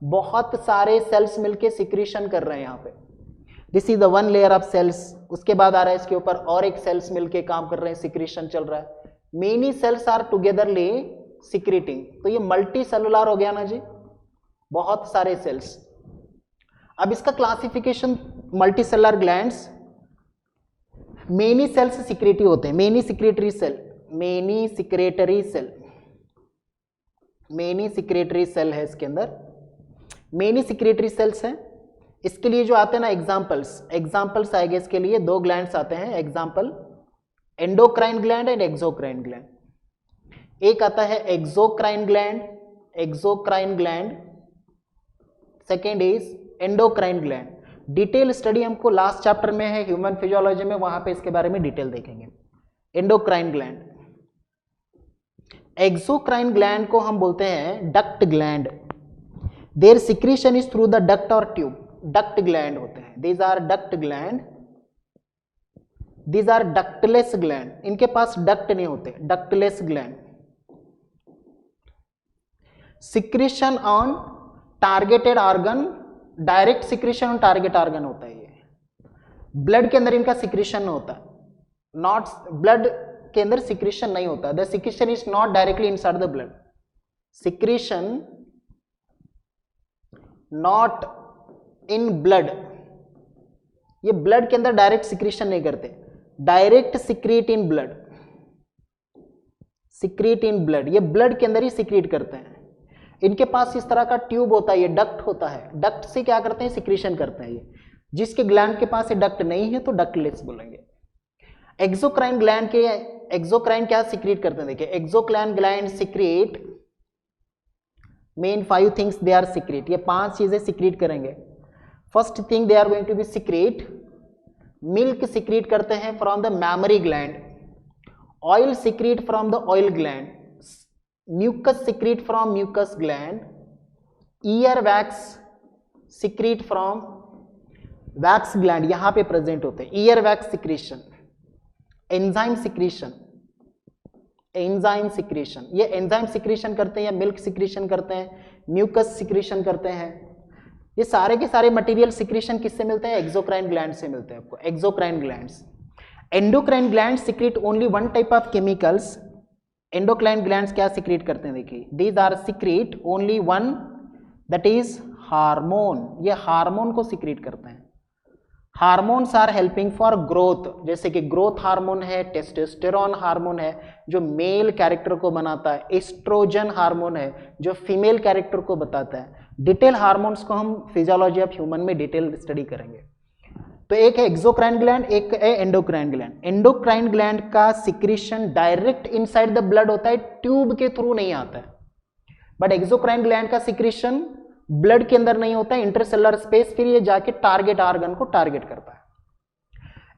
बहुत सारे सेल्स मिलके सिक्रीशन कर रहे हैं यहाँ पे, this is the one layer of cells. उसके बाद आ रहा है इसके ऊपर और एक सेल्स मिलके काम कर रहे हैं, सिक्रीशन चल रहा है, many cells are togetherly secreting, तो ये मल्टी सेलुलर हो गया ना जी, बहुत सारे सेल्स। अब इसका classification, multi cellular glands, many cells secretory होते हैं, many secretory cell, many secretory cell, many secretory cell है इसके अंदर, मेनी सिक्रेटरी सेल्स हैं। इसके लिए जो आते हैं ना एग्जाम्पल्स आएंगे इसके लिए, दो ग्लैंड्स आते हैं example, endocrine gland and exocrine gland. एक आता है exocrine gland, second is endocrine gland. Detail study हमको लास्ट चैप्टर में है ह्यूमन फिजियोलॉजी में, वहां पे इसके बारे में डिटेल देखेंगे। एंडोक्राइन ग्लैंड, एक्सोक्राइन ग्लैंड को हम बोलते हैं duct gland, there secretion is through the duct और ट्यूब, डक्ट ग्लैंड होते हैं, these are duct gland, these are ductless gland, इनके पास डक्ट नहीं होते, ductless gland. Secretion on targeted organ, direct secretion on target organ होता है ये, ब्लड के अंदर इनका सिक्रीशन होता है, नॉट ब्लड के अंदर सिक्रीशन नहीं होता, the secretion is not directly inside the blood, secretion not in blood, ये ब्लड के अंदर डायरेक्ट सिक्रीशन नहीं करते, direct secrete in blood, secrete in blood, ये ब्लड के अंदर ही सिक्रीट करते हैं। इनके पास इस तरह का ट्यूब होता है, ये डक्ट होता है, डक्ट से क्या करते हैं, सिक्रीशन करते हैं ये। जिसके ग्लैंड के पास ये डक्ट नहीं है तो डक्टलेस बोलेंगे। एक्सोक्राइन ग्लैंड के, एक्सोक्राइन क्या सिक्रीट करते हैं, देखिए exocrine gland secrete main 5 things they are secrete, ये 5 चीजें सिक्रीट करेंगे। First thing they are going to be secrete, milk secrete करते हैं from the mammary gland, oil secrete from the oil gland, mucus secrete from mucus gland, ear wax secrete from wax gland, यहां पे present होते हैं ear wax secretion, enzyme secretion, enzyme secretion, ये enzyme secretion करते हैं या milk secretion करते हैं, म्यूकस सिक्रीशन करते हैं, ये सारे के सारे मटेरियल सिक्रीशन किससे मिलते हैं, एक्सोक्राइन ग्लैंड से मिलते हैं आपको, exocrine glands. Endocrine gland secrete only one type of chemicals, endocrine glands क्या सिक्रीट करते हैं, देखिए these are secrete only one, that is hormone, ये हार्मोन को सिक्रीट करते हैं। Hormones are helping for growth, जैसे कि ग्रोथ हार्मोन है, टेस्टोस्टेरोन हार्मोन है जो मेल कैरेक्टर को बनाता है, एस्ट्रोजन हार्मोन है जो फीमेल कैरेक्टर को बताता है। डिटेल हार्मोन्स को हम फिजियोलॉजी ऑफ ह्यूमन में डिटेल स्टडी करेंगे। तो एक है एक्सोक्राइन ग्लैंड, एक है एंडोक्राइन ग्लैंड। एंडोक्राइन ग्लैंड का secretion direct inside the blood होता है, ट्यूब के थ्रू नहीं आता है, बट एक्सोक्राइन ग्लैंड का सिक्रीशन ब्लड के अंदर नहीं होता है, इंटरसेलुलर स्पेस, फिर ये जाके टारगेट ऑर्गन को टारगेट करता है।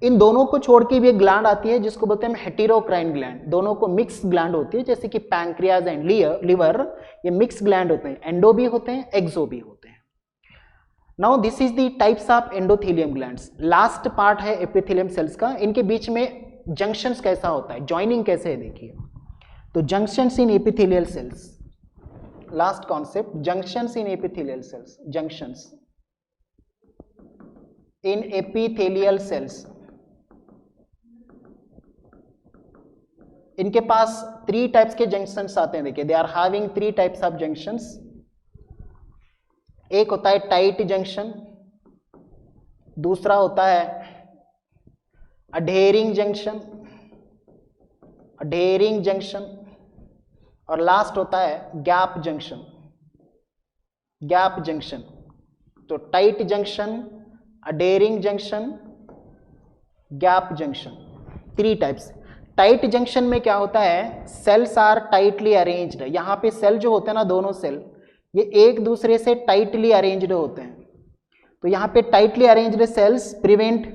इन दोनों को छोड़ के भी एक ग्लैंड आती है जिसको बोलते हैं हेटेरोक्राइन ग्लैंड, दोनों को मिक्स ग्लैंड होती है, जैसे कि पैंक्रियाज एंड लिवर, ये मिक्स ग्लैंड होते हैं, एंडो भी होते हैं, एक्सो भी होते हैं। Now this is the types of endothelium glands. Last part है एपिथेलियम सेल्स का, इनके बीच में जंक्शंस कैसा होता है, जॉइनिंग कैसे है, देखिए तो junctions in epithelial cells, last concept, junctions in epithelial cells, junctions in epithelial cells, इनके पास 3 टाइप्स के जंक्शंस आते हैं। देखिए, they are having 3 types of junctions. एक होता है टाइट जंक्शन, दूसरा होता है अडहेरिंग जंक्शन, अडहेरिंग जंक्शन, और लास्ट होता है गैप जंक्शन, गैप जंक्शन। तो tight junction, adhering junction, gap junction, 3 types. Tight junction में क्या होता है, सेल्स आर टाइटली अरेंज्ड। यहां पे सेल जो होते हैं ना, दोनों सेल ये एक दूसरे से टाइटली अरेंज्ड होते हैं। तो यहां पे tightly arranged cells prevent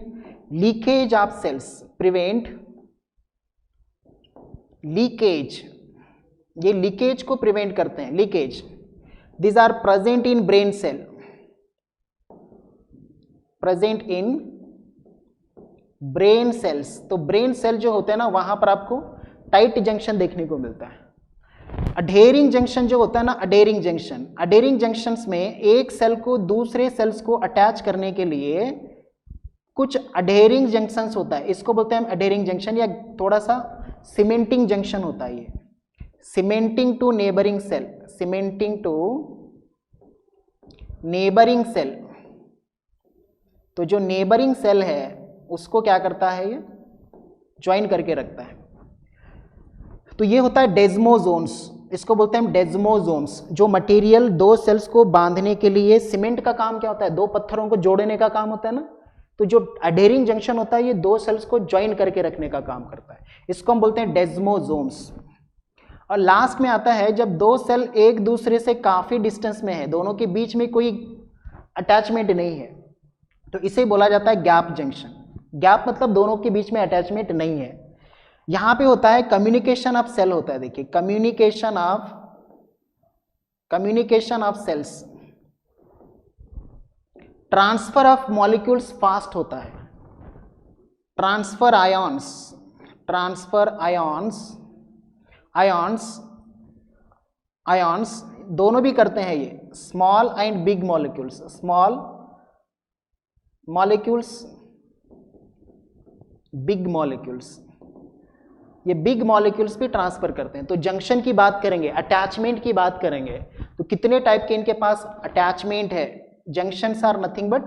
leakage of cells, prevent leakage, ये लीकेज को प्रिवेंट करते हैं, leakage. This are present in brain cell, present in brain cells. तो ब्रेन सेल जो होते हैं ना, वहां पर आपको टाइट जंक्शन देखने को मिलता है। अडहेरिंग जंक्शन जो होता है ना, अडहेरिंग जंक्शन, अडहेरिंग जंक्शंस में एक सेल को दूसरे सेल्स को अटैच करने के लिए कुछ अडहेरिंग जंक्शंस होता है, इसको बोलते हैं अडहेरिंग जंक्शन, या थोड़ा सा सीमेंटिंग जंक्शन होता है। ये cementing to neighbouring cell, cementing to neighbouring cell. तो जो नेबरिंग सेल है उसको क्या करता है, ये ज्वाइन करके रखता है। तो ये होता है डेस्मोजोन्स, इसको बोलते हैं डेस्मोजोन्स। जो मटेरियल 2 सेल्स को बांधने के लिए, सीमेंट का काम क्या होता है, 2 पत्थरों को जोड़ने का काम होता है ना। तो जो अडहेरिंग जंक्शन होता है ये 2 सेल्स को ज्वाइन करके रखने का काम करता है, इसको हम बोलते हैं डेस्मोजोन्स। और लास्ट में आता है जब 2 सेल एक दूसरे से काफी डिस्टेंस में है, दोनों के बीच में कोई अटैचमेंट नहीं है, तो इसे बोला जाता है गैप जंक्शन। गैप मतलब दोनों के बीच में अटैचमेंट नहीं है। यहां पे होता है कम्युनिकेशन ऑफ सेल होता है। देखिए, communication of cells, transfer of molecules fast होता है, ट्रांसफर आयॉन्स, ट्रांसफर आयॉन्स दोनों भी करते हैं ये, small and big molecules, small molecules, big molecules, ये बिग मॉलिक्यूल्स भी ट्रांसफर करते हैं। तो जंक्शन की बात करेंगे, अटैचमेंट की बात करेंगे, तो कितने टाइप के इनके पास अटैचमेंट है। Junctions are nothing but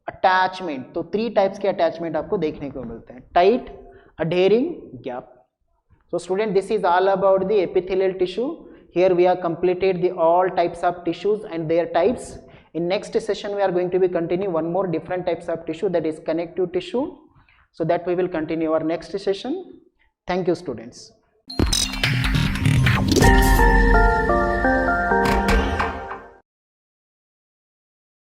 attachment. तो 3 टाइप्स के अटैचमेंट आपको देखने को मिलते हैं, tight, adhering, gap. So student, this is all about the epithelial tissue. Here we have completed the all types of tissues and their types. In next session we are going to be continue one more different types of tissue, that is connective tissue. So that we will continue our next session. Thank you students.